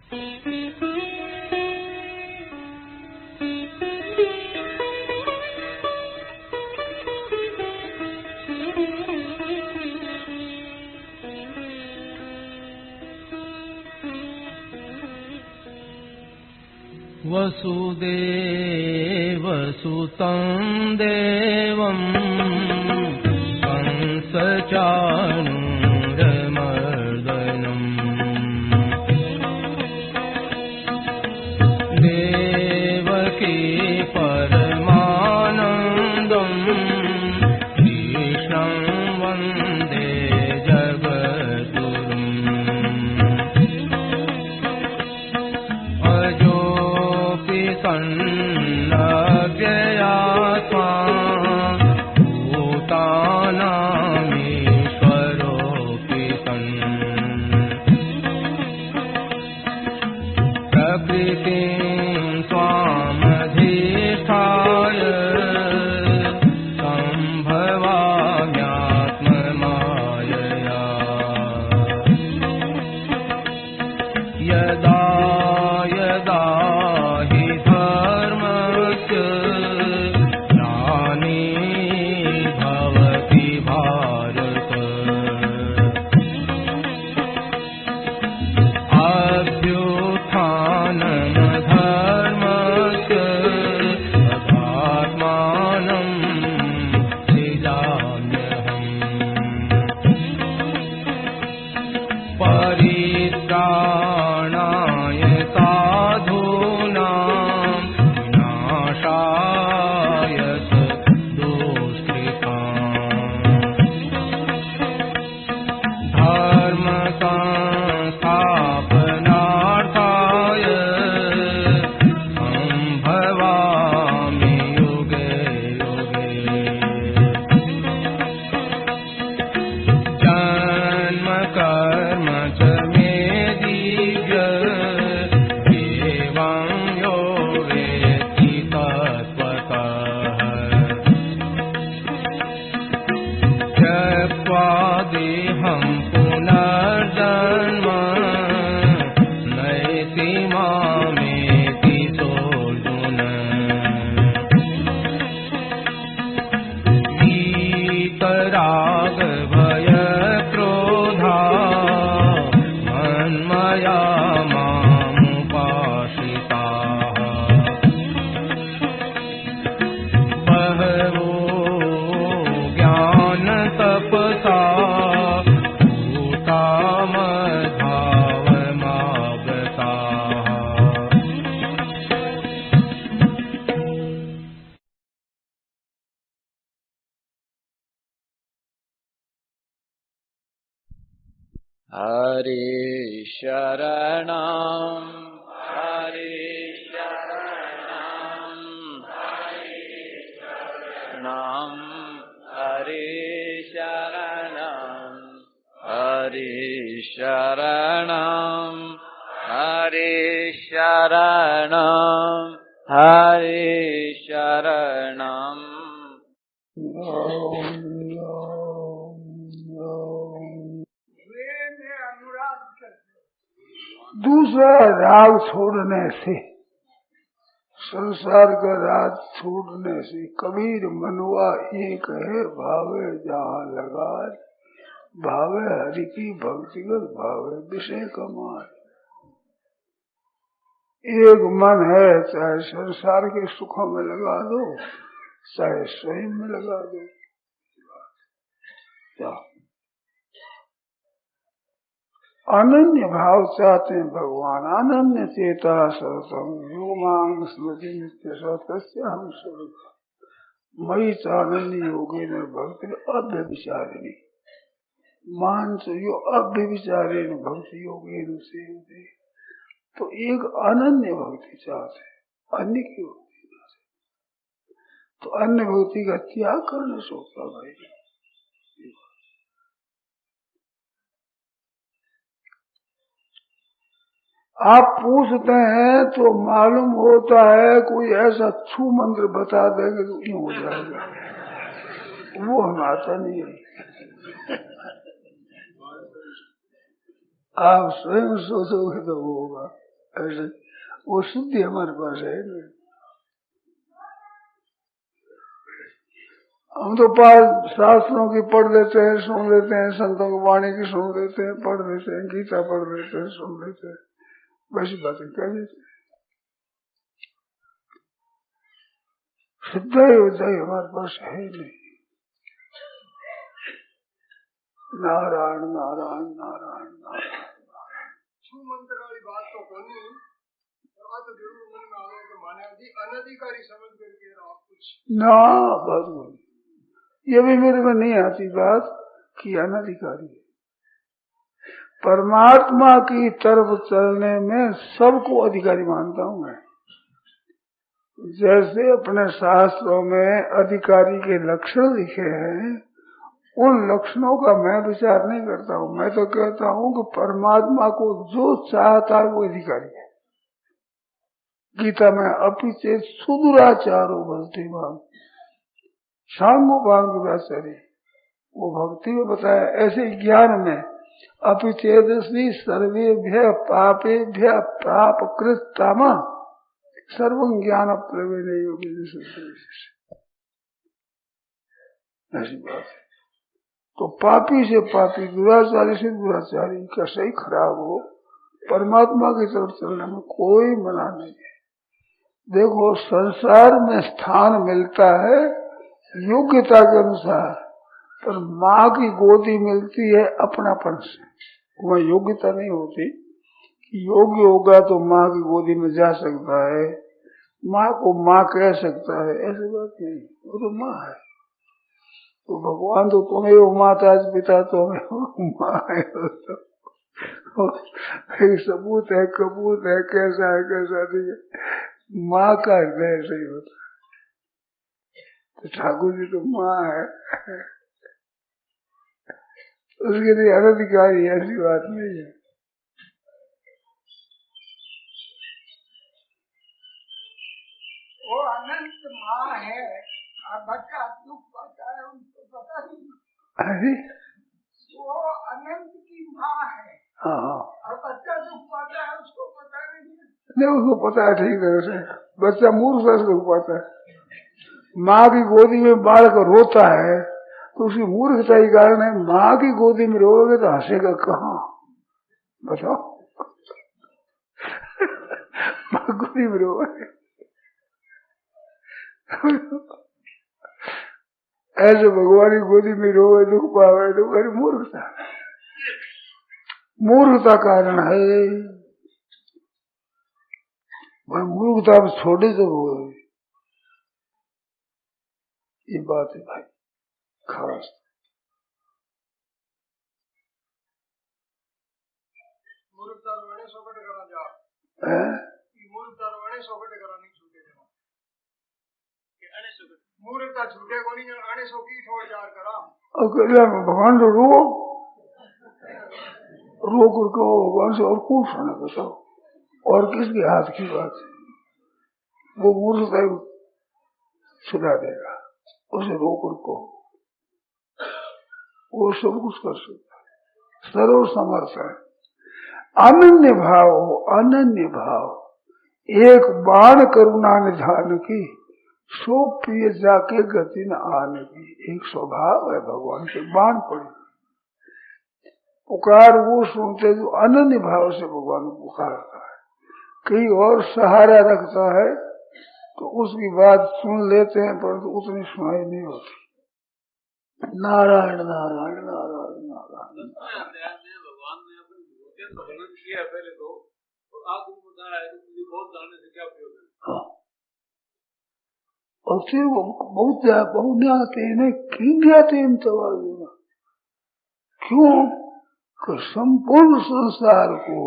वसुदेवसुतं देवं कंसचाणूरमर्दनम् देवकी परमानन्दं कृष्णं वन्दे जगद्गुरुम् सन्नव्ययात्मा भूतानामीश्वरोऽपि सन् प्रकृतिं स्वामधिष्ठाय सम्भवाम्यात्ममायया यदा यदा हि धर्मस्य ग्लानिर्भवति भारत अभ्युत्थानमधर्मस्य तदात्मानं सृजाम्यहम् परित्राणाय साधूनां विनाशाय दुष्कृताम् धर्मसंस्थापनार्थाय सम्भवामि युगे युगे जन्म कर्म च मे दिव्य एवं यो वेत्ति तत्त्वतः त्यक्त्वा देहं पुनर्जन्म नयति मामेति सोऽर्जुन वीतरागभयक्रोधा मन्मया मामुपाश्रिताः बहवो ज्ञानतपसा भूता मद्भावमागताः हरे शरणं हरे शरणं नाम हरे शरणं हरे शरणं हरे शरणं हरे शरणं दूसरा राग छोड़ने से, संसार का राग छोड़ने से कबीर मनुआ एक है भावे जहाँ लगा भावे हरि की भक्तिगत भावे विषय कमाए। एक मन है, चाहे संसार के सुखों में लगा दो चाहे स्वयं में लगा दो। क्या अनन्य भाव चाहते हैं भगवान, अनन्य चेता सतम योगांग स्मृति नित्य सत्य हम स्वरूप मई चानन्य योगे न भक्ति अव्यभिचारिणी मानस यो अव्यभिचारिणी भक्ति योगे न सेवते। तो एक अनन्य भक्ति चाहते हैं, अन्य की भक्ति चाहते, तो अन्य भक्ति का त्याग करना सोचता भाई। आप पूछते हैं तो मालूम होता है कोई ऐसा छू मंत्र बता देंगे तो यूं हो जाएगा, वो हम आता नहीं है। आप स्वयं सोचोगे तो वो होगा। ऐसे वो सिद्धि हमारे पास है नहीं। हम तो पास शास्त्रों की पढ़ लेते हैं, सुन लेते हैं, संतों की वाणी की सुन लेते हैं, पढ़ लेते हैं, गीता पढ़ लेते हैं, सुन लेते हैं, वैसी बातें कह देते हैं। सिद्धाई उद्धाई हमारे पास है नहीं। नारायण नारायण नारायण नारायण। मंत्र वाली बात तो कोनी, बात तो जरूर मन में आवे कि माने अनधिकारी समझ करके आप कुछ ना बात बोली, ये भी मेरे में नहीं आती बात कि अनधिकारी है। परमात्मा की तरफ चलने में सबको अधिकारी मानता हूं मैं। जैसे अपने शास्त्रों में अधिकारी के लक्षण लिखे हैं, उन लक्षणों का मैं विचार नहीं करता हूं। मैं तो कहता हूं कि परमात्मा को जो चाहता है वो अधिकारी है। गीता में अपिचेत सुदुराचारो बलते भाव सांगो भांग दुराचारी, वो भक्ति में बताया। ऐसे ज्ञान में अपिचेदस्वी सर्वेभ्य पापेभ्य प्रापकृतामा सर्वं ज्ञान प्रवीण योगी। ऐसी बात है। तो पापी से पापी, दुराचारी से दुराचारी का सही खराब हो, परमात्मा की तरफ चलने में कोई मना नहीं है। देखो संसार में स्थान मिलता है योग्यता के अनुसार, पर माँ की गोदी मिलती है अपनापन से। वह योग्यता नहीं होती। योग्य होगा तो माँ की गोदी में जा सकता है, माँ को माँ कह सकता है, ऐसी बात नहीं। वो तो माँ है। तो भगवान तो तुम्हें वो माता पिता तो माँ है। सबूत है, कबूत है, कैसा है कैसा नहीं है, माँ का हृदय सही होता है। तो ठाकुर जी तो माँ है, उसके लिए अनधिकारी ऐसी बात नहीं है। वो अनंत माँ है और बच्चा दुख पाता है उनको पता नहीं। अरे वो अनंत की माँ है। हाँ, और बच्चा दुख पाता है उसको पता नहीं। नहीं उसको पता है ठीक तरह से। बच्चा मूर्ख से दुख पाता है। माँ की गोदी में बालक रोता है तो उसकी मूर्खता ही कारण है। माँ की गोदी में रोगे तो हंसेगा कहाँ, बताओ। माँ गोदी में रोगे ऐसे भगवान की गोदी में रोवे दुख पावे तो मेरी मूर्खता, मूर्खता कारण है। भाई मूर्खता में छोड़े तो वो ये बात है भाई खास। मूर्खता रोने सोकट करा जा है मूर्खता रोने सोकट करा नहीं छूटे जा मूर्खता छूटे को नहीं आने सो की छोड़ जार करा। अकेला में भगवान तो रो करके भगवान से और कौन सुना बताओ, और किसके हाथ की बात है। वो मूर्खता सुना देगा उसे रो करको, वो सब कुछ कर सकता है, सर्व समर्थ है। अनन्य भाव हो, अनन्य भाव। एक बाण करुणा निधान की सो प्रिय जाके गति न आने की, एक स्वभाव है भगवान के। बाण पड़ी पुकार वो सुनते जो अनन्य भाव से भगवान को पुकारता है। कहीं और सहारा रखता है तो उसकी बात सुन लेते हैं परंतु उतनी सुनाई नहीं होती। नारायण नारायण नारायण नारायण। भगवान ने अपने वर्णन किया पहले तो, और आखिर में बताया है कि बहुत जानने से क्या उपयोग है। हाँ। और फिर वो बहुत जाते हैं क्यों कि संपूर्ण संसार को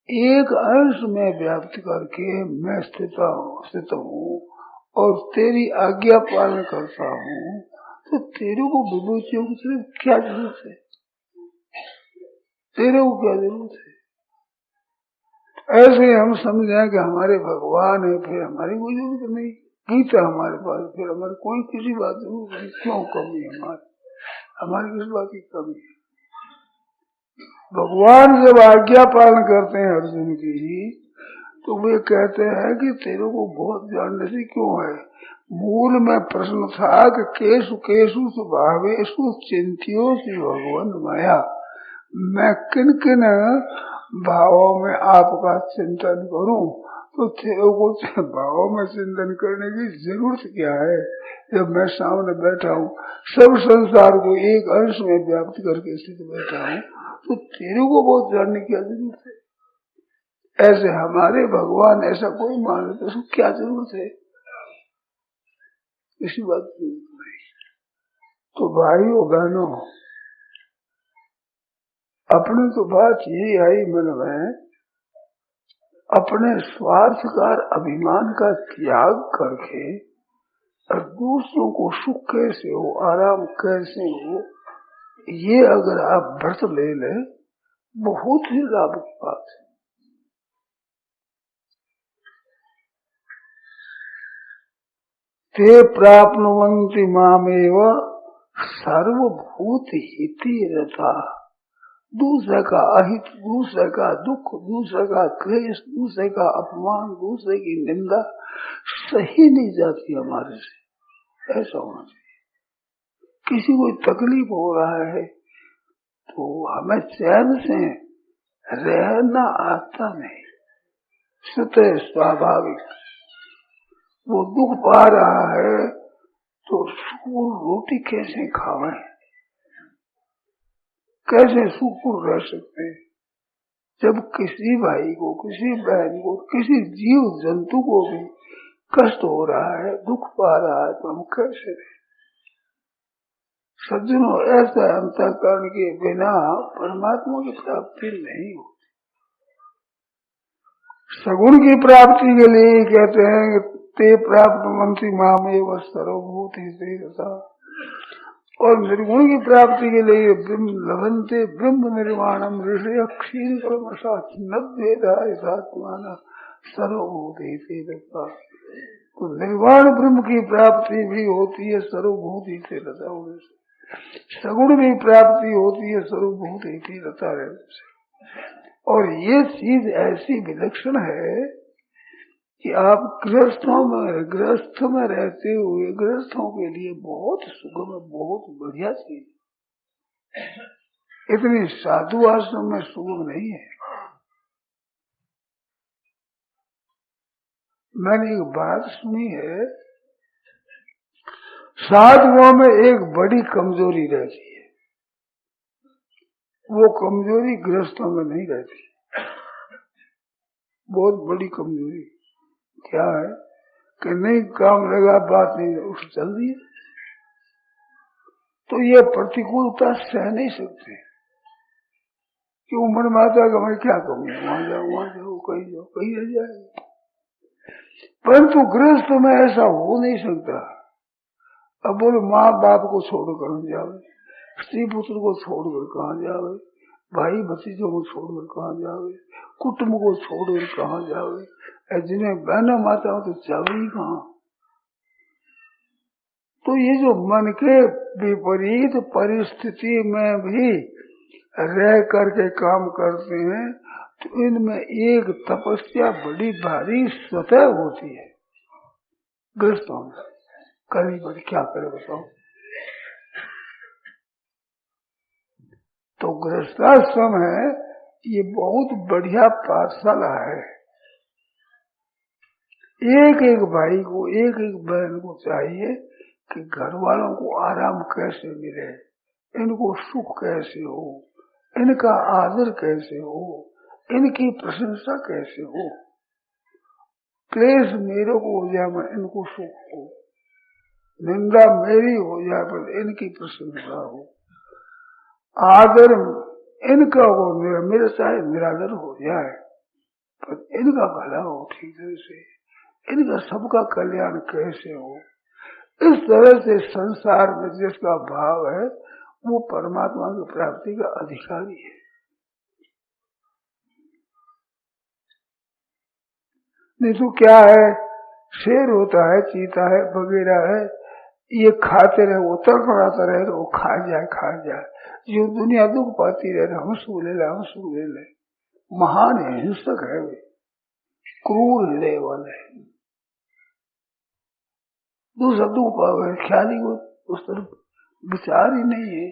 एक अंश में व्याप्त करके मैं स्थित हूँ और तेरी आज्ञा पालन करता हूँ, तो तेरे को विभूतियों की सिर्फ क्या जरूरत है, तेरे को क्या जरूरत है। ऐसे हम समझें कि हमारे भगवान है फिर हमारी कोई जरूरत नहीं, गीता हमारे पास फिर हमारी कोई किसी बात जरूरत नहीं। क्यों कमी है हमारी किस बात की कमी है। भगवान जब आज्ञा पालन करते हैं अर्जुन की, तो वे कहते हैं कि तेरे को बहुत जानने से क्यों है। मूल में प्रश्न था कि केशु केशु स्वभावेशु चिंतियो सी भगवान माया, मैं किन किन भावों में आपका चिंतन करूं, तो तेरे को भावों में चिंतन करने की जरूरत क्या है। जब मैं सामने बैठा हूँ, सब संसार को एक अंश में व्याप्त करके स्थित बैठा हूँ, तो तेरे को बहुत जानने की जरूरत है। ऐसे हमारे भगवान ऐसा कोई मान तो उसको क्या जरूरत है, इसी बात की जरूरत नहीं। तो भाइयों बहनों, अपने तो बात यही आई मन में, अपने स्वार्थकार अभिमान का त्याग करके और दूसरों को सुख कैसे हो, आराम कैसे हो, ये अगर आप व्रत ले लें, बहुत ही लाभ की बात है। ते प्राप्नुवन्ति मामेव सर्वभूत हिति रता। दूसरे का अहित, दूसरे का दुख, दूसरे का क्लेश, दूसरे का अपमान, दूसरे की निंदा सही नहीं जाती हमारे से। ऐसा होना चाहिए। किसी को तकलीफ हो रहा है तो हमें चैन से रहना आता नहीं, स्वतः स्वाभाविक। वो दुख पा रहा है तो सुकून रोटी कैसे खावे, कैसे सुखपूर्ण रह सकते हैं। जब किसी भाई को, किसी बहन को, किसी जीव जंतु को भी कष्ट हो रहा है, दुख पा रहा है, तो हम कैसे रहे। सज्जनों, ऐसा अंतःकरण के बिना परमात्मा की प्राप्ति नहीं होती। सगुण की प्राप्ति के लिए कहते हैं कि ते प्राप्त मंत्री मामेव सर्वभूत ही रसा, और निर्गुण की प्राप्ति के लिए लभन्ते ब्रह्म निर्माणम ऋषि क्षीर कर्मशा नद्वेदात्माना सर्वभूत ही रसा। तो निर्वाण ब्रह्म की प्राप्ति भी होती है सर्वभूत ही से रता होने से, सगुण भी प्राप्ति होती है सर्वभूत ही रता रहने से। और ये चीज ऐसी विलक्षण है कि आप गृहस्थ में रहते हुए गृहस्थों के लिए बहुत सुगम, बहुत बढ़िया चीज। इतनी साधु आश्रम में सुगम नहीं है। मैंने एक बात सुनी है, साधुओं में एक बड़ी कमजोरी रहती है, वो कमजोरी गृहस्थों में नहीं रहती। बहुत बड़ी कमजोरी क्या है कि नहीं काम लगा, बात नहीं उस चल दी, तो ये प्रतिकूलता सह नहीं सकते। क्यों मन में आता है कि मैं क्या करूँ, वहां जाओ, कहीं जाओ, कहीं रह जाए। परंतु गृहस्थ में ऐसा हो नहीं सकता। अब बोले माँ बाप को छोड़कर जावे, स्त्री पुत्र को छोड़कर कहाँ जावे, भाई भतीजों को छोड़कर कहाँ जावे, कुटुंब को छोड़कर कहाँ जावे, जिन्हें बहना माता तो जावे ही कहाँ। तो ये जो मन के विपरीत परिस्थिति में भी रह करके काम करते हैं, तो इनमें एक तपस्या बड़ी भारी स्वतः होती है। गृहस्थों में करनी पड़ी, क्या करे बताओ। तो गृहस्थाश्रम है, ये बहुत बढ़िया पाठशाला है। एक एक भाई को, एक एक बहन को चाहिए कि घर वालों को आराम कैसे मिले, इनको सुख कैसे हो, इनका आदर कैसे हो, इनकी प्रशंसा कैसे हो। क्लेश मेरे को हो जाए पर इनको सुख हो, निंदा मेरी हो जाए पर इनकी प्रशंसा हो, आदर इनका हो, मेरे चाहे निरादर हो जाए पर इनका भला हो ठीक तरह से, इनका सबका कल्याण कैसे हो। इस तरह से संसार में जिसका भाव है वो परमात्मा की प्राप्ति का अधिकारी है। नहीं तो क्या है, शेर होता है, चीता है, वगैरह है, ये खाते रहे, वो तड़फड़ाता रहे, वो खा जाए। जो दुनिया दुख पाती रहे, हम सुख ले ले, महान है, हिंसक है वे। क्रूर हृदय वाले, दूसरा दुख पावे, ख्याल ही उस तरफ विचार ही नहीं है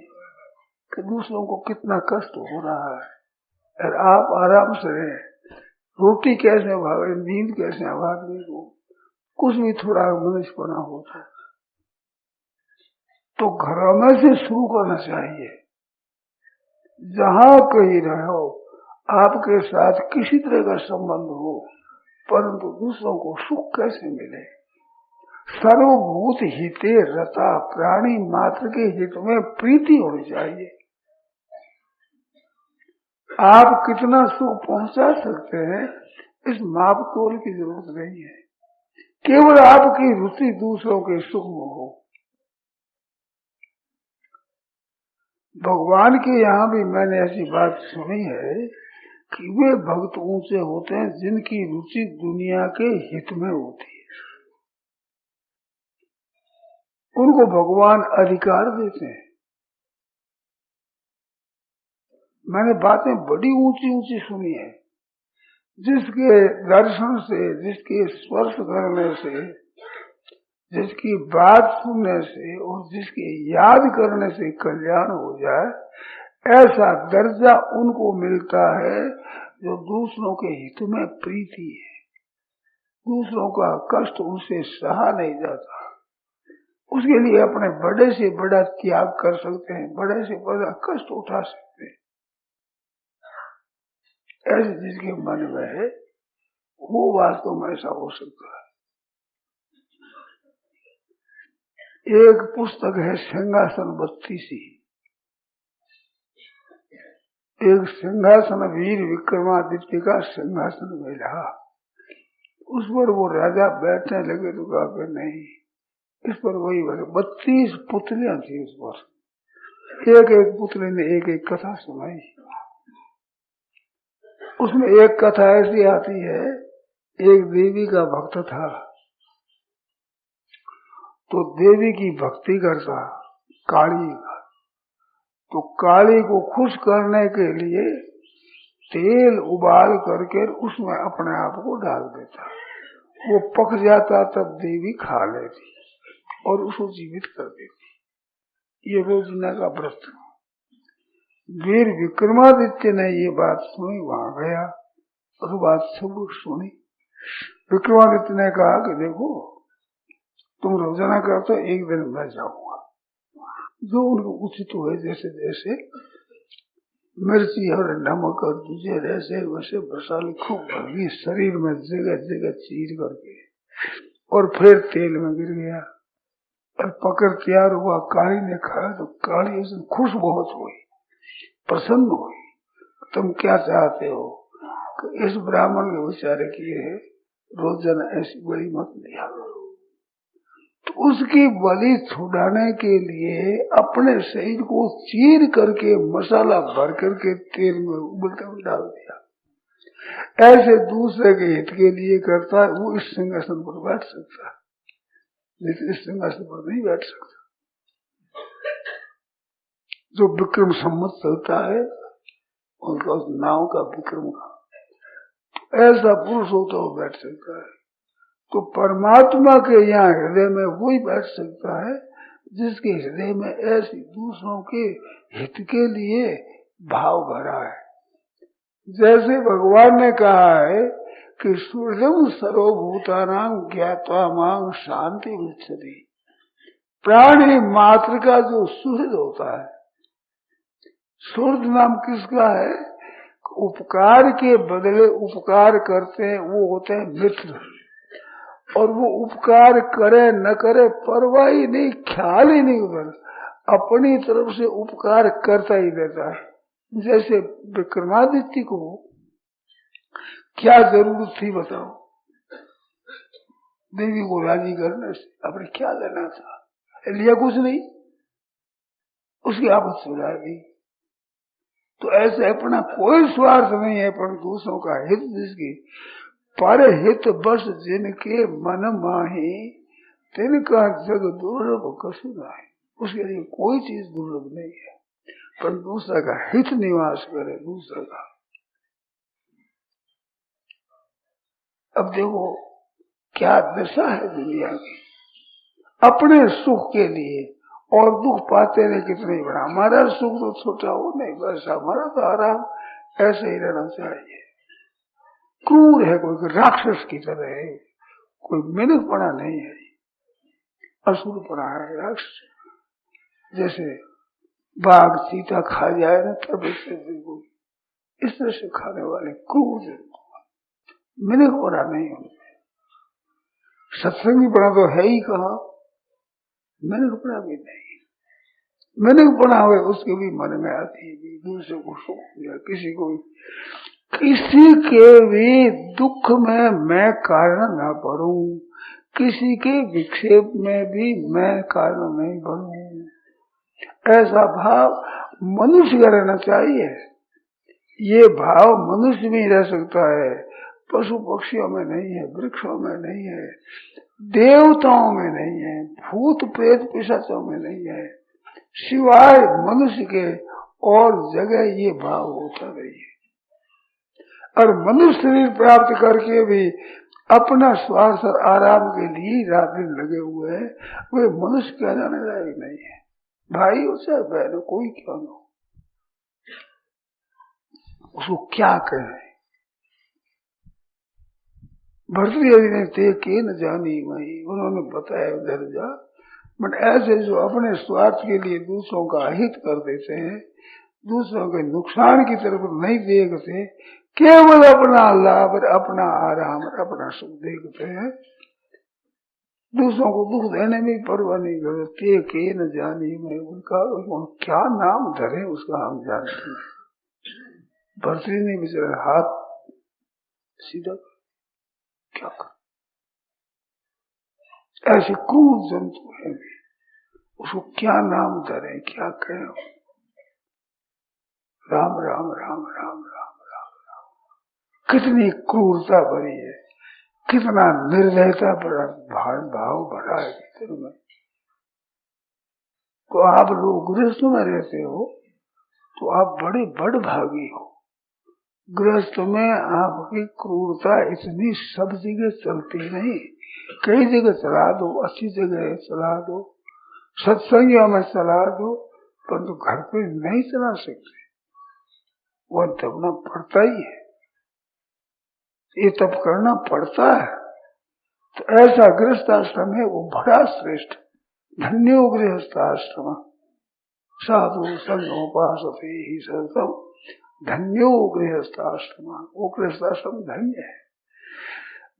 कि दूसरों को कितना कष्ट हो रहा है और आप आराम से रहे। रोटी कैसे भागे, नींद कैसे भागने को, कुछ भी थोड़ा मनुष्यपना हो तो घरों में से शुरू करना चाहिए। जहां कहीं रहो, आपके साथ किसी तरह का संबंध हो, परंतु दूसरों को सुख कैसे मिले। सर्वभूत हिते रता, प्राणी मात्र के हित में प्रीति होनी चाहिए। आप कितना सुख पहुंचा सकते हैं, इस माप तोल की जरूरत नहीं है। केवल आपकी रुचि दूसरों के सुख में हो। भगवान के यहाँ भी मैंने ऐसी बात सुनी है कि वे भक्त ऊंचे होते हैं जिनकी रुचि दुनिया के हित में होती है। उनको भगवान अधिकार देते हैं। मैंने बातें बड़ी ऊंची ऊंची सुनी है। जिसके दर्शन से, जिसके स्पर्श करने से, जिसकी बात सुनने से और जिसके याद करने से कल्याण हो जाए, ऐसा दर्जा उनको मिलता है जो दूसरों के हित में प्रीति है। दूसरों का कष्ट उनसे सहा नहीं जाता, उसके लिए अपने बड़े से बड़ा त्याग कर सकते हैं, बड़े से बड़ा कष्ट उठा सकते हैं। ऐसे जिसके मन में है वो वास्तव में ऐसा हो सकता है। एक पुस्तक है सिंहासन 32। एक सिंहासन वीर विक्रमादित्य का सिंहासन मिला, उस पर वो राजा बैठने लगे तो कहा नहीं, इस पर वही 32 पुतलियां थी। उस पर एक एक पुतले ने एक एक कथा सुनाई। उसमें एक कथा ऐसी आती है, एक देवी का भक्त था तो देवी की भक्ति करता काली का, तो काली को खुश करने के लिए तेल उबाल करके उसमें अपने आप को डाल देता। वो पक जाता तब देवी खा लेती और उसको जीवित कर देती। ये रोजाना का व्रत। वीर विक्रमादित्य ने ये बात सुनी, वहां गया और बात सब सुनी। विक्रमादित्य ने कहा कि देखो तुम रोजाना करते, एक दिन मैं जाऊंगा, जो उनको उचित हुए, जैसे जैसे मिर्ची और नमक और दूसरे ऐसे वैसे मसाले खूब भरगी शरीर में जगह जगह चीर करके, और फिर तेल में गिर गया और पकड़ तैयार हुआ। काली ने खाया तो काली उसने खुश बहुत हुई, प्रसन्न हुई। तुम क्या चाहते हो कि इस ब्राह्मण के विचार किए है, रोजाना ऐसी बड़ी मत लिया। तो उसकी बलि छुड़ाने के लिए अपने शरीर को चीर करके मसाला भर करके तेल में उबलते हुए डाल दिया। ऐसे दूसरे के हित के लिए करता है, वो इस सिंहासन पर बैठ सकता है, लेकिन इस सिंहासन पर नहीं बैठ सकता। जो विक्रम सम्मत चलता है उनका उस नाव का विक्रम का, ऐसा पुरुष हो तो बैठ सकता है। तो परमात्मा के यहाँ हृदय में वही बैठ सकता है जिसके हृदय में ऐसी दूसरों के हित के लिए भाव भरा है। जैसे भगवान ने कहा है कि सूर्यम सर्वभूतानां ज्ञात्वा मां शांति विच्छति। प्राणी मात्र का जो सुहृद होता है, सुहृद नाम किसका है? उपकार के बदले उपकार करते हैं, वो होते हैं मित्र। और वो उपकार करे न करे परवाह ही नहीं, ख्याल ही नहीं, उधर अपनी तरफ से उपकार करता ही रहता है। जैसे विक्रमादित्य को क्या जरूरत थी बताओ, देवी को राजी करने से अपने क्या लेना था, लिया कुछ नहीं, उसकी आपत सुझा दी। तो ऐसे अपना कोई स्वार्थ नहीं है, पर दूसरों का हित जिसकी पर हित बस जिनके मन माही, तिनका जग दुर्लभ कछु नहीं। उसके लिए कोई चीज दुर्लभ नहीं है, पर दूसरा का हित निवास करे। दूसरा का अब देखो क्या दशा है दुनिया की, अपने सुख के लिए और दुख पाते रहे कितने ही बड़ा। हमारा सुख तो छोटा हो नहीं, बस हमारा तो आराम ऐसे ही रहना चाहिए। क्रूर है, कोई राक्षस की तरह है, कोई मिनकपना नहीं है, असुरपना है, राक्षस। जैसे बाघ चीता खा जाए ना तब इससे इस तरह से खाने वाले क्रूर मिनकपना नहीं होता। सत्संगीपना तो है ही कहा, मिनकपना भी नहीं। मिनकपना हुए उसके भी मन में आती है, दूसरे को सुख दिया, किसी के भी दुख में मैं कारण ना पड़ूं, किसी के विक्षेप में भी मैं कारण नहीं बनूं, ऐसा भाव मनुष्य का रहना चाहिए। ये भाव मनुष्य में ही रह सकता है, पशु पक्षियों में नहीं है, वृक्षों में नहीं है, देवताओं में नहीं है, भूत प्रेत पिशाचों में नहीं है, सिवाय मनुष्य के और जगह ये भाव होता नहीं है। और मनुष्य शरीर प्राप्त करके भी अपना स्वार्थ और आराम के लिए रात दिन लगे हुए हैं, वे मनुष्य कहलाने लायक नहीं है। भाई हो चाहे बहन हो, कोई क्यों न हो, उसको क्या कहें। भर्तृहरि ने ते के न जानी वही, उन्होंने बताया उधर जा, बट ऐसे जो अपने स्वार्थ के लिए दूसरों का हित कर देते हैं, दूसरों के नुकसान की तरफ नहीं देखते, केवल अपना लाभ और अपना आराम और अपना सुख देखते हैं, दूसरों को दुख देने में परवाह नहीं करते। ते के न जानी मैं, उनका क्या नाम धरे उसका हम जानते हैं। भर्तृहरि ने बेचारा हाथ सीधा क्या कर, ऐसे क्रूर जंतु है, उसको क्या नाम धरे, क्या कहें। राम राम राम राम राम राम राम, कितनी क्रूरता भरी है, कितना निर्दयता भरा भाव भरा है भीतर में। तो आप लोग गृहस्थ में रहते हो तो आप बड़े बड़भागी हो। गृहस्थ में आपकी क्रूरता इतनी सब जगह चलती नहीं, कई जगह चला दो, अच्छी जगह चला दो, सत्संगियों में चला दो, परंतु घर पे नहीं चला सकते, वो दबना पड़ता ही है, ये तब करना पड़ता है। तो ऐसा गृहस्थाश्रम है वो बड़ा श्रेष्ठ, धन्यो गृहस्थाश्रम साधु संगोपासते ही सतम, धन्यो गृहस्थाश्रम, वो गृहस्थाश्रम धन्य है।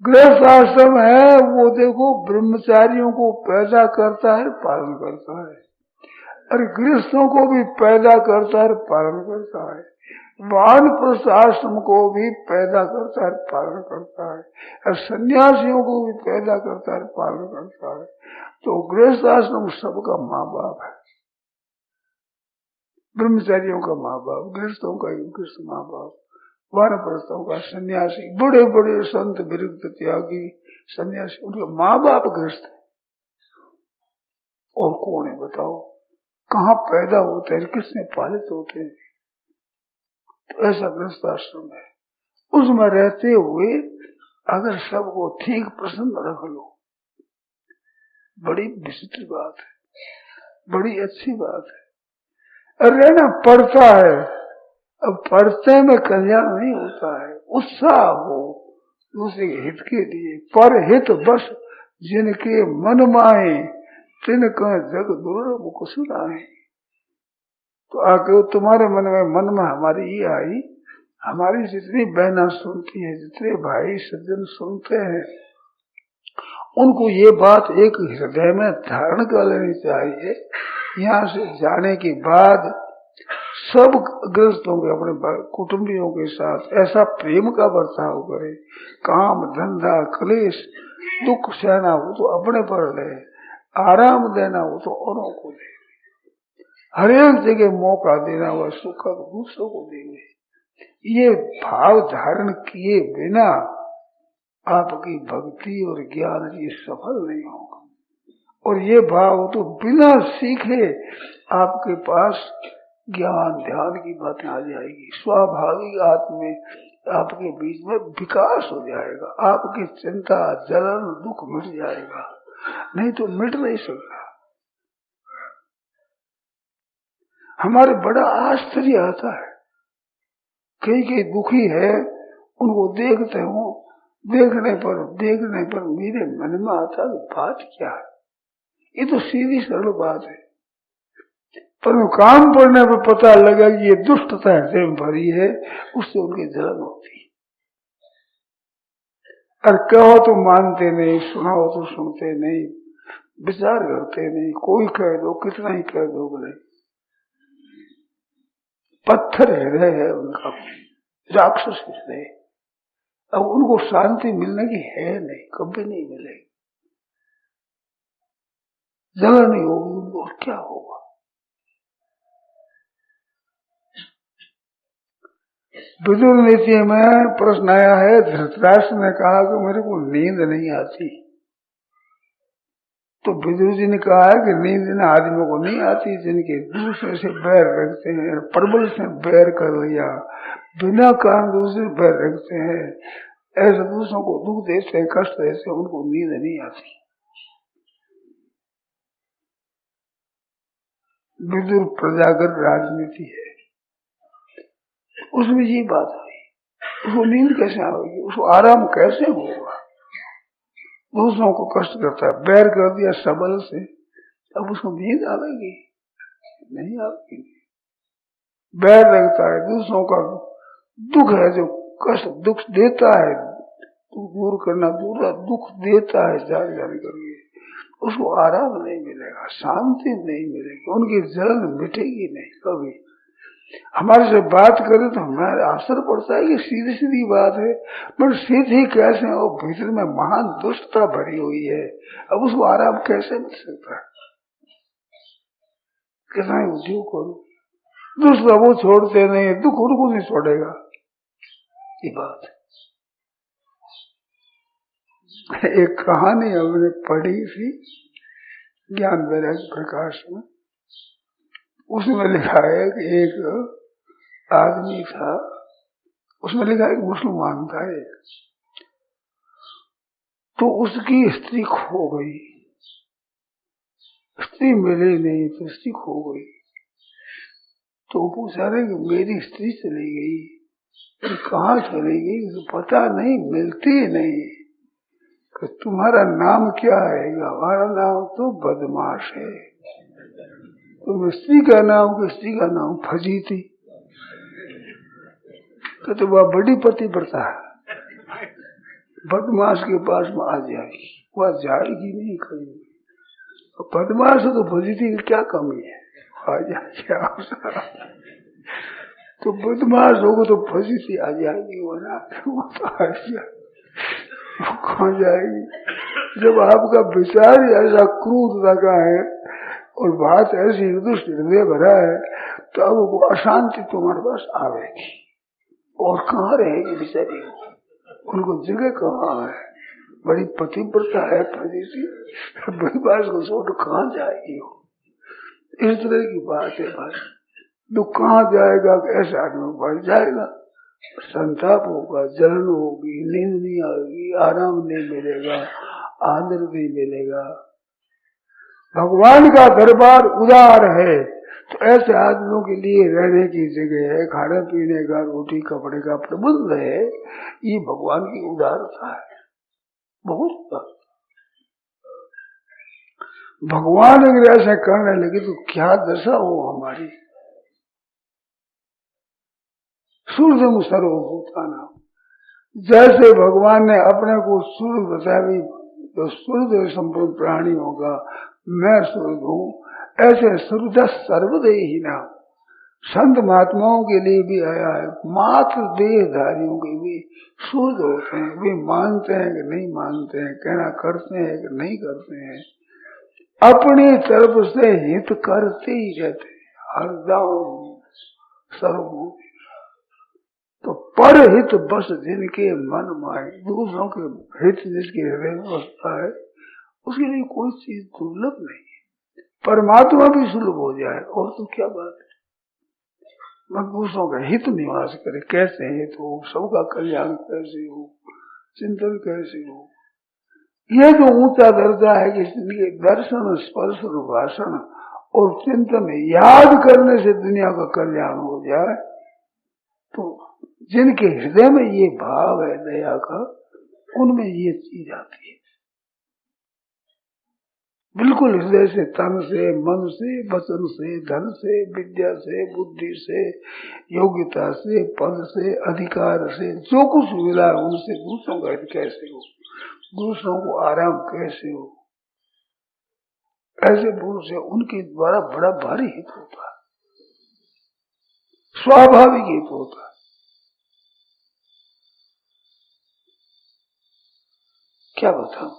गृहस्थाश्रम है वो देखो ब्रह्मचारियों को पैदा करता है, पालन करता है, और गृहस्थों को भी पैदा करता है, पालन करता है, वानप्रस्थ आश्रम को भी पैदा करता है, पालन करता है, और सन्यासियों को भी पैदा करता है, पालन करता है। तो गृहस्थ आश्रम सबका माँ बाप है, ब्रह्मचारियों का माँ बाप, गृहस्थों का गृहस्थ माँ बाप, वानप्रस्थों का सन्यासी, बड़े बड़े संत विरक्त त्यागी सन्यासी, उनके माँ बाप गृहस्थ है। और कौन है बताओ, कहाँ पैदा होते हैं, किसने पालित होते हैं। तो ऐसा गृहस्थ आश्रम है, उसमें रहते हुए अगर सबको ठीक प्रसन्न रख लो, बड़ी विचित्र बात है, बड़ी अच्छी बात है। रहना पड़ता है, अब पढ़ते में कल्याण नहीं होता है, उत्साह हो दूसरे के हित के लिए, पर हित बस जिनके मन माए तिनका जग दुर्लभ कुछ लाए। तो आके तुम्हारे मन में हमारी ये आई, हमारी जितनी बहना सुनती है, जितने भाई सज्जन सुनते हैं, उनको ये बात एक हृदय में धारण कर लेनी चाहिए। यहाँ से जाने के बाद सब गृहस्थों के अपने कुटुंबियों के साथ ऐसा प्रेम का बर्ताव करे, काम धंधा क्लेश दुख सहना हो तो अपने पर ले, आराम देना हो तो औरों को दे, हर एक जगह मौका देना हुआ सुख दूसरों को देंगे। ये भाव धारण किए बिना आपकी भक्ति और ज्ञान ये सफल नहीं होगा। और ये भाव तो बिना सीखे आपके पास ज्ञान ध्यान की बातें आ जाएगी, स्वाभाविक आत्म में आपके बीच में विकास हो जाएगा, आपकी चिंता जलन दुख मिट जाएगा, नहीं तो मिट नहीं सकता। हमारे बड़ा आश्चर्य आता है, कई दुखी है, उनको देखते हो, देखने पर मेरे मन में आता है बात क्या है, ये तो सीधी सरल बात है, पर काम पड़ने पर पता लगा कि ये दुष्टता हृदय में भरी है, उससे उनकी जलन होती है। और कहो तो मानते नहीं, सुनाओ तो सुनते नहीं, विचार करते नहीं, कोई कह दो कितना ही कह दो बोले, पत्थर हृदय है उनका, राक्षस हृदय। अब उनको शांति मिलने की है नहीं, कभी नहीं मिलेगी, जगह नहीं होगी उनको, क्या होगा। विदुर नीति में प्रश्न आया है, धृतराष्ट्र ने कहा कि मेरे को नींद नहीं आती, तो विदुर जी ने कहा है कि नींद इन आदमियों को नहीं आती जिनके दूसरे से बैर रखते हैं, प्रबल से बैर कर लिया, बिना कारण दूसरे बैर रखते हैं, ऐसे दूसरों को दुख देते हैं, कष्ट देते हैं, उनको नींद नहीं आती। विदुर प्रजागर राजनीति है, उसमें ये बात आई, उसको नींद कैसे आएगी, उसको आराम कैसे होगा, दूसरों को कष्ट करता है, बैर कर दिया सबल से, अब उसको नींद आएगी नहीं आएगी। बैर लगता है, दूसरों का दुख है जो कष्ट दुख देता है, दूर करना, दूर दुख देता है जान करके, उसको आराम नहीं मिलेगा, शांति नहीं मिलेगी, उनकी जलन मिटेगी नहीं कभी। हमारे से बात करें तो हमारे असर पड़ता है कि सीधी सीधी बात है, पर सीधी कैसे हो, भीतर में महान दुष्टता भरी हुई है, अब उसको आराम कैसे मिल सकता है। कितना ही उद्योग करो, दुष्ट वो छोड़ते नहीं, दुख उनको नहीं छोड़ेगा, ये बात। एक कहानी हमने पढ़ी थी ज्ञान वैराग्य प्रकाश में, उसमें लिखा है कि एक आदमी था, उसमें लिखा है कि मुसलमान था एक, तो उसकी स्त्री खो गई, स्त्री मिली नहीं तो स्त्री खो गई, तो पूछा रहे कि मेरी स्त्री चली गई, तो कहाँ चली गई, तो पता नहीं, मिलती नहीं, कि तुम्हारा नाम क्या है, हमारा नाम तो बदमाश है, तो स्त्री का नाम, स्त्री का नाम फजीती, तो वह बड़ी पतिव्रता है, बदमाश के पास में आ जाएगी, वह जाएगी नहीं कहीं, बदमाश है तो फजीती की क्या कमी है, आ जाएगी, तो बदमाश होगा तो फजीती आ जाएगी, वो तो आ जाएगी, वो कहाँ जाएगी। जब आपका विचार ऐसा क्रूरता का है और बात ऐसी दुष्ट हृदय भरा है, तो अब वो अशांति तुम्हारे पास आवेगी, और कहाँ रहेगी बेचारी, उनको जगह कहाँ है, बड़ी पतिव्रता है फजीती, बदमाश को छोड़ कहाँ जाएगी वो, इस तरह की बात है भाई। तो कहाँ जाएगा, ऐसा आदमी बढ़ जाएगा, संताप होगा, जलन होगी, नींद नहीं आएगी, आराम नहीं मिलेगा, आदर नहीं मिलेगा। भगवान का दरबार उदार है, तो ऐसे आदमियों के लिए रहने की जगह है, खाने पीने का, रोटी कपड़े का प्रबंध है, ये भगवान की उदारता है, बहुत। भगवान अगर ऐसा करने लगे तो क्या दशा हो हमारी। सूर्य सर्वभूतानां, जैसे भगवान ने अपने को सूर्य बताया, तो सूर्य संपूर्ण प्राणी होगा, मैं सूर्य हूँ, ऐसे सूर्य सर्वदेही नाम संत महात्माओं के लिए भी आया है, मात्र देहधारियों के भी सूर्य होते हैं, वे मानते हैं कि नहीं मानते हैं, कहना करते हैं कि नहीं करते हैं, अपनी तरफ से हित करते ही रहते हैं हरदम सर्वभूत। तो पर हित बस जिनके मन माए, दूसरों के हित जिसके हृदय में बसता है, उसके लिए कोई चीज दुर्लभ नहीं है, परमात्मा भी सुलभ हो जाए और तो क्या बात है। मैं दूसरों का हित निवास करे, कैसे हित हो, सबका कल्याण कैसे हो, चिंतन कैसे हो। यह जो ऊंचा दर्जा है कि जिनके दर्शन स्पर्श भाषण और चिंतन याद करने से दुनिया का कल्याण हो जाए, तो जिनके हृदय में ये भाव है दया का, उनमें ये चीज आती है। बिल्कुल हृदय से, तन से, मन से, वचन से, धन से, विद्या से, बुद्धि से, योग्यता से, पद से, अधिकार से, जो कुछ मिला है उनसे दूसरों का हित कैसे हो, दूसरों को आराम कैसे हो, ऐसे पुरुष से उनके द्वारा बड़ा भारी हित होता है, स्वाभाविक हित होता है। क्या बताऊं,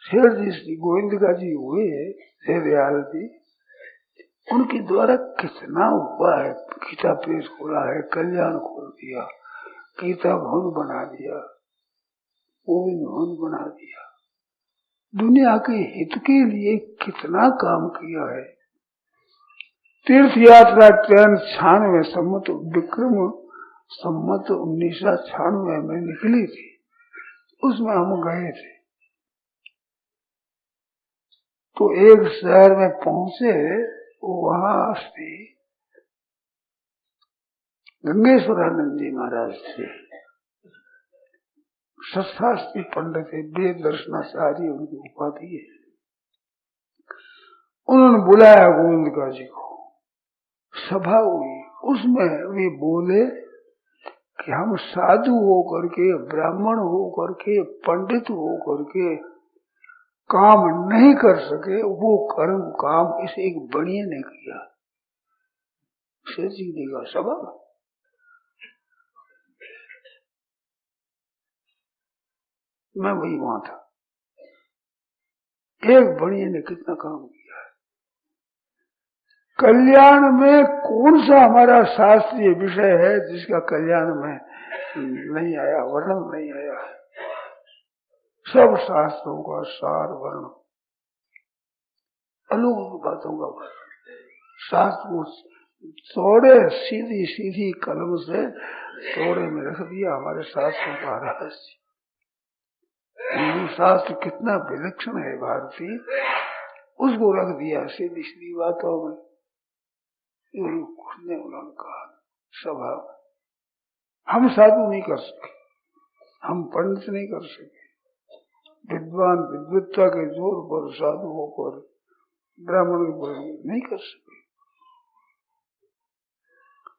शेर जी श्री गोविंद जी हुए, दयाल जी, उनके द्वारा कितना हुआ है। गीता पेश खोला है, कल्याण खोल दिया, गीता भवन बना दिया, गोविंद भवन बना दिया, दुनिया के हित के लिए कितना काम किया है। तीर्थ यात्रा ट्रेन 96 सम्मत विक्रम सम्मत 1996 में निकली थी, उसमें हम गए थे। तो एक शहर में पहुंचे, वहां से गंगेश्वरानंद जी महाराज थे, सत्शास्त्री पंडित है, वेद दर्शनाचार्य उनकी उपाधि है। उन्होंने बुलाया गोविंद जी को, सभा हुई, उसमें वे बोले कि हम साधु होकर के, ब्राह्मण होकर के, पंडित होकर के काम नहीं कर सके, वो कर्म काम इस एक बनिए ने किया। शेर जी ने कहा सभा, मैं वही वहां था, एक बनिए ने कितना काम किया है। कल्याण में कौन सा हमारा शास्त्रीय विषय है जिसका कल्याण में नहीं आया, वर्णन नहीं आया। सब शास्त्रों का सार वर्ण, अलग बातों का वर्ण, शास्त्र को थोड़े सीधी सीधी कलम से थोड़े में रख दिया हमारे शास्त्रों का रहस्य। हिंदू शास्त्र कितना विलक्षण है भारतीय, उसको रख दिया सीधी सीधी बातों में। खुद ने उन्होंने कहा सभा, हम साधु नहीं कर सके, हम पंडित नहीं कर सके, विद्वान विद्वत्ता के जोर पर साधु होकर ब्राह्मण नहीं कर सके।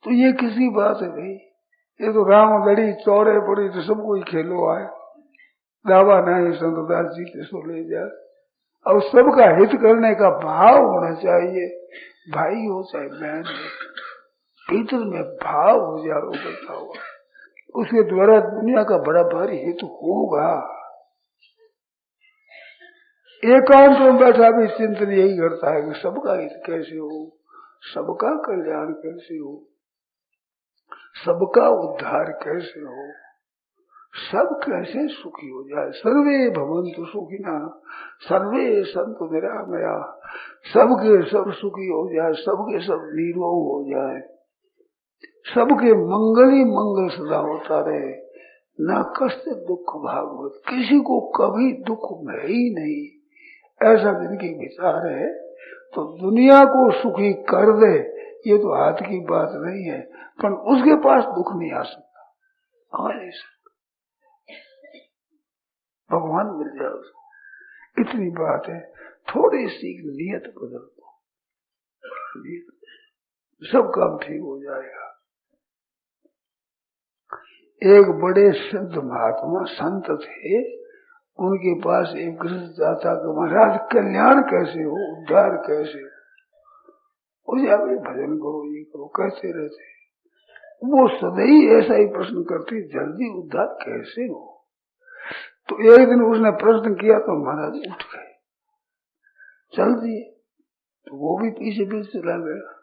तो ये किसी बात है भाई, ये तो राम गढ़ी चौड़े पड़ी तो सबको ही खेलो आए, दावा नहीं संतदास जी के सो ले जाए। और सबका हित करने का भाव होना चाहिए, भाई हो चाहे बहन हो, भीतर में भाव हो जाए, वो बताओ, उसके द्वारा दुनिया का बड़ा भारी हित होगा। एकांत में बैठा भी चिंतन यही करता है कि सबका हित कैसे हो, सबका कल्याण कैसे हो, सबका उद्धार कैसे हो, सब कैसे सुखी हो जाए। सर्वे भवन्तु सुखिनः, सर्वे सन्तु निरामया, सबके सब सुखी हो जाए, सबके सब निरोग हो जाए, सबके मंगल ही मंगल सदा होता रहे, न कष्ट दुख भागवत, किसी को कभी दुख है ही नहीं, ऐसा जिनकी विचार है तो दुनिया को सुखी कर दे, ये तो हाथ की बात नहीं है, पर उसके पास दुख नहीं आ सकता, आ नहीं सकता, भगवान मिल जाए उसको, इतनी बात है। थोड़ी सी नियत बदल दो, सब काम ठीक हो जाएगा। एक बड़े सिद्ध महात्मा संत थे, उनके पास एक गृहस्थ जाता कि महाराज कल्याण कैसे हो, उद्धार कैसे हो, भजन करो, ये करो, कहते रहते। वो सदैव ऐसा ही प्रश्न करती, जल्दी उद्धार कैसे हो। तो एक दिन उसने प्रश्न किया तो महाराज उठ गए, चल दिए, तो वो भी पीछे पीछे चला गया।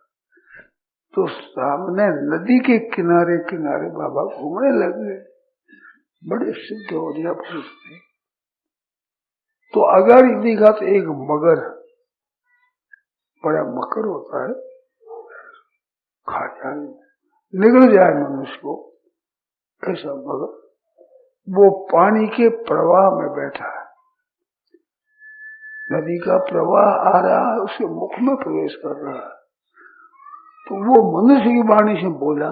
तो सामने नदी के किनारे किनारे बाबा घूमने लगे, बड़े सिद्ध हो गया पुरुष थे। तो अगर देखा तो एक मगर बड़ा मकर होता है, खा जाए निगल जाए मनुष्य को, ऐसा मगर वो पानी के प्रवाह में बैठा है, नदी का प्रवाह आ रहा है, उसके मुख में प्रवेश कर रहा है, तो वो मनुष्य की वाणी से बोला,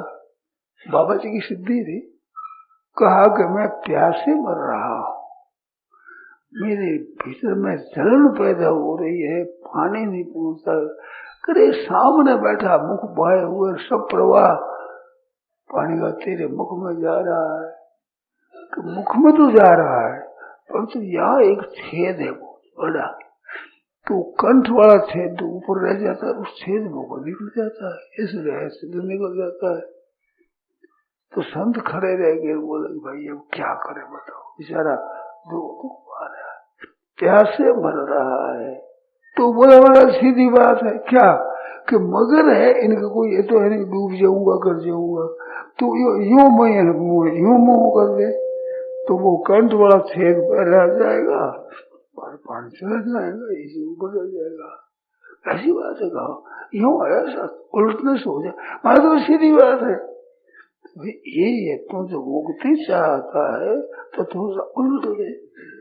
बाबा जी की सिद्धि थी, कहा कि मैं प्यासे मर रहा हूं, मेरे भीतर में जलन पैदा हो रही है, पानी नहीं पहुंचता, करे सामने बैठा मुख बाए हुए सब प्रवाह पानी का तेरे मुख में जा रहा है, तो मुख में तो जा रहा है परंतु यहाँ एक छेद है बहुत बड़ा, तो कंठ वाला छेद तो ऊपर रह जाता है, उस छेद में वो निकल जाता है, इस रहस्य से निकल जाता है। तो संत खड़े रह गए, बोले भाई अब क्या करे बताओ, बेचारा दुख आ रहा है, प्यासे मर रहा है। तो बोला बड़ा सीधी बात है क्या कि मगर है इनका कोई, ये तो है नहीं डूब जाऊंगा कर जाऊंगा, तो यूं मुंह कर दे तो वो कंठ वाला छेद पर रह जाएगा और पानी चला जाएगा, इसी ऊपर चल जाएगा, ऐसी बात है। कहा यूं ऐसा उल्टने से हो जाए, मारे तो सीधी बात है ये तो जो मुक्ति चाहता है तो थोड़ा सा उल्ट दे,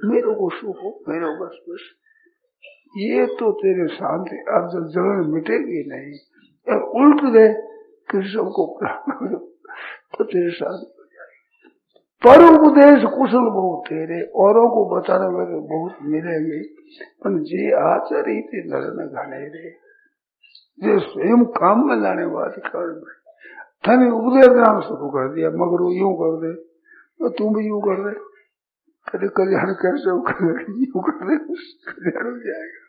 मेरे को सुख हो, मेरे को बस ये तो तेरे शांति अब जब जलन मिटेगी नहीं, अब उल्ट दे कृष्ण को प्राप्त हो तो तेरे शांति हो जाएगी। पर उपदेश कुशल बहुत तेरे, औरों को बताने वाले बहुत मिलेंगे, पर जे आचरी थे लड़ने घने रे, जो स्वयं काम में लाने वाले कर थाने उपदेश नाम शुरू कर दिया, मगर वो यूं कर दे तो तुम भी यूं कर दे, कभी कल्याण कैसे हो, यूं कर दे कल्याण हो जाएगा।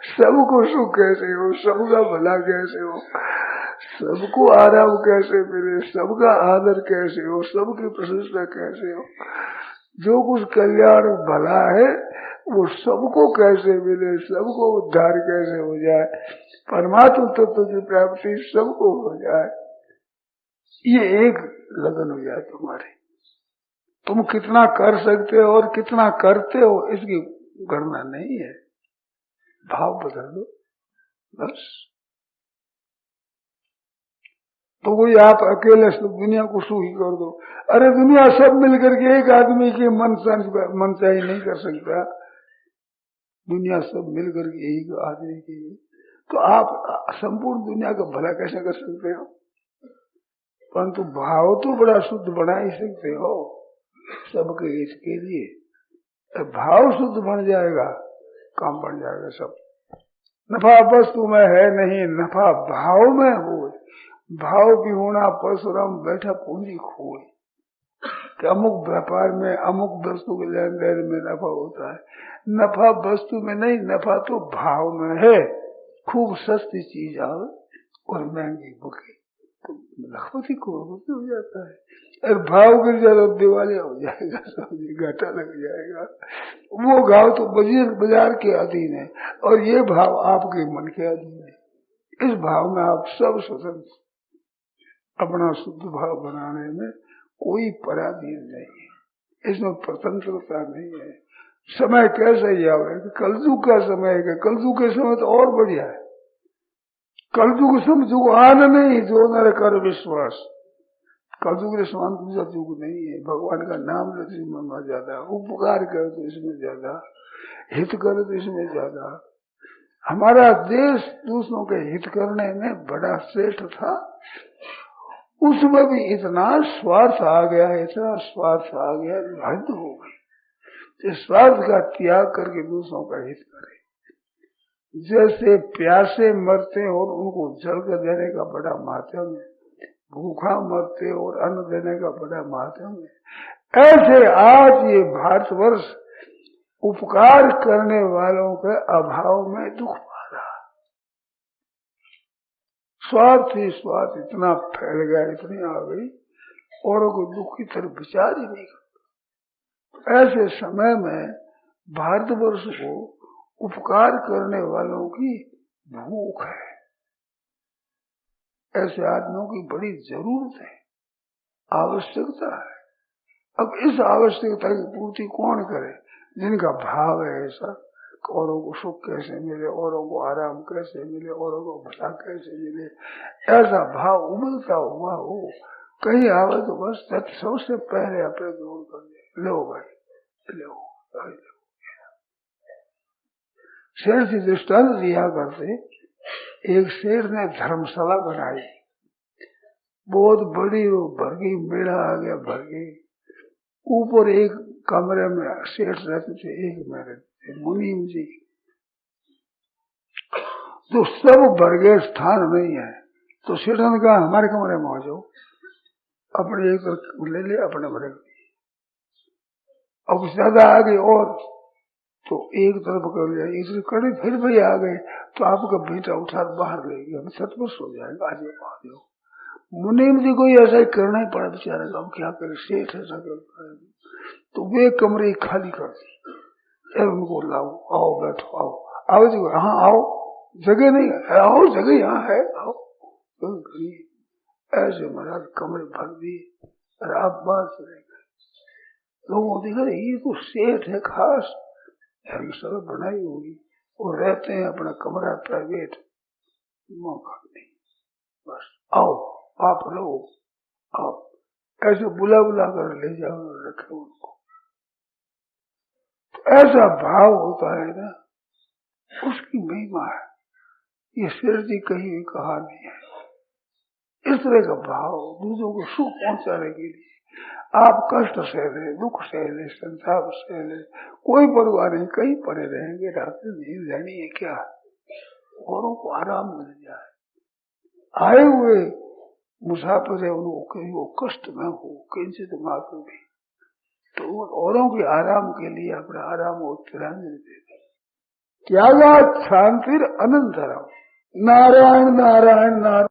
सबको सुख कैसे हो, सबका भला कैसे हो, सबको आराम कैसे मिले, सबका आदर कैसे हो, सबकी प्रशंसा कैसे हो, जो कुछ कल्याण भला है वो सबको कैसे मिले, सबको उद्धार कैसे हो जाए, परमात्मा तत्व की प्राप्ति सबको हो जाए, ये एक लगन हो जाए तुम्हारी। तुम कितना कर सकते हो और कितना करते हो इसकी गणना नहीं है, भाव बदल दो बस। तो कोई आप अकेले दुनिया को सुखी कर दो, अरे दुनिया सब मिलकर के एक आदमी के मन चाही नहीं कर सकता, दुनिया सब मिलकर के एक आदमी की, तो आप संपूर्ण दुनिया का भला कैसे कर सकते हो, परंतु भाव तो बड़ा शुद्ध बना ही सकते हो सबके इसके लिए, भाव शुद्ध बन जाएगा काम बन जाएगा सब। नफा वस्तु में है नहीं, नफा भाव में हो, भाव भी होना परशुराम बैठा पूंजी खोए, कि अमुक व्यापार में अमुक वस्तु के लेन देन में नफा होता है, नफा वस्तु में नहीं, नफा तो भाव में है। खूब सस्ती चीज आवे और महंगी बुके तो लखपति करोड़पति हो जाता है, और भाव गिर जाए तो दिवालिया हो जाएगा, सब्जी घाटा लग जाएगा। वो भाव तो बाजार के अधीन है और ये भाव आपके मन के अधीन है। इस भाव में आप सब स्वतंत्र, अपना शुद्ध भाव बनाने में कोई पराधीन नहीं है, इसमें स्वतंत्रता नहीं है। समय कैसे ही आवे, कलयुग का समय है, कलयुग के समय तो और बढ़िया है, कलयुग समझो आन नहीं जो नर कर विश्वास, कलयुग के समान दूसरा युग नहीं है। भगवान का नाम लेते इसमें ज्यादा, उपकार करे तो इसमें ज्यादा, हित करे तो इसमें ज्यादा। हमारा देश दूसरों के हित करने में बड़ा श्रेष्ठ था, उसमें भी इतना स्वार्थ आ गया, इतना स्वार्थ आ गया, हद हो गई। स्वार्थ का त्याग करके दूसरों का हित करे, जैसे प्यासे मरते और उनको जल कर देने का बड़ा माध्यम है, भूखा मरते और अन्न देने का बड़ा माध्यम है, ऐसे आज ये भारतवर्ष उपकार करने वालों के अभाव में दुख पा रहा। स्वार्थ ही स्वार्थ इतना फैल गया, इतनी आ गई, औरों को दुख की तरफ विचार ही नहीं करता। ऐसे समय में भारतवर्ष को उपकार करने वालों की भूख है, ऐसे आदमियों की बड़ी जरूरत है, आवश्यकता है। अब इस आवश्यकता की पूर्ति कौन करे? जिनका भाव है ऐसा, औरों को सुख कैसे मिले, औरों को आराम कैसे मिले, औरों को भला कैसे मिले, ऐसा भाव उमलता हुआ हो, कहीं आवे तो बस सबसे पहले अपने दूर कर दे, लो भाई लो। शेर से दृष्टांत दिया करते, एक शेर ने धर्मशाला बनाई, बहुत बड़ी, वो भर गई, मेला आ गया, भर गई। ऊपर एक कमरे में शेर रहते थे, एक में रहते थे मुनीम जी। तो सब भर गए, स्थान नहीं है, तो शेर ने कहा हमारे कमरे में आ जाओ, अपने एक तरफ ले ले, अपने भरे। अब ज्यादा आ गए और तो एक तरफ कर लिया, इधर करे, फिर भी आ गए तो आपका बेटा उठा बाहर ले गया, हम छत पर सो जाएंगे, आ जाओ। मुनीम जी को ऐसा ही करना ही पड़ा बेचारे का, हम क्या करें, सेठ ऐसा करता है। तो वे कमरे खाली कर दी, फिर उनको लाओ, आओ बैठो, आओ जी, हाँ आओ, जगह नहीं है, आओ जगह यहाँ है, आओ। ऐसे महाराज कमरे भर दिए और आप बात रह गए। लोगों ने देखा ये तो सेठ है, खास धर्मशाला बनाई होगी, और रहते हैं अपना कमरा प्राइवेट, मौका नहीं, बस आओ आप रहो, आप ऐसे बुला बुला कर ले जाओ, रखे उनको। तो ऐसा भाव होता है ना, उसकी महिमा है, ये शेर जी कहीं भी कहानी है। इस तरह का भाव दूसरों को सुख पहुंचाने के लिए आप कष्ट सह ले, दुख सह ले, संताप सह ले, कोई परवाह नहीं, कहीं पड़े रहेंगे, रात में नींद रहनी है क्या, औरों को आराम मिल जाए। आए हुए मुसाफिर है, उनको कहीं वो कष्ट न हो, किंचित मात्र भी, तो औरों के आराम के लिए अपना आराम और तिरंजन देते। त्यागा शांतिर अनंतरम, नारायण नारायण नारायण।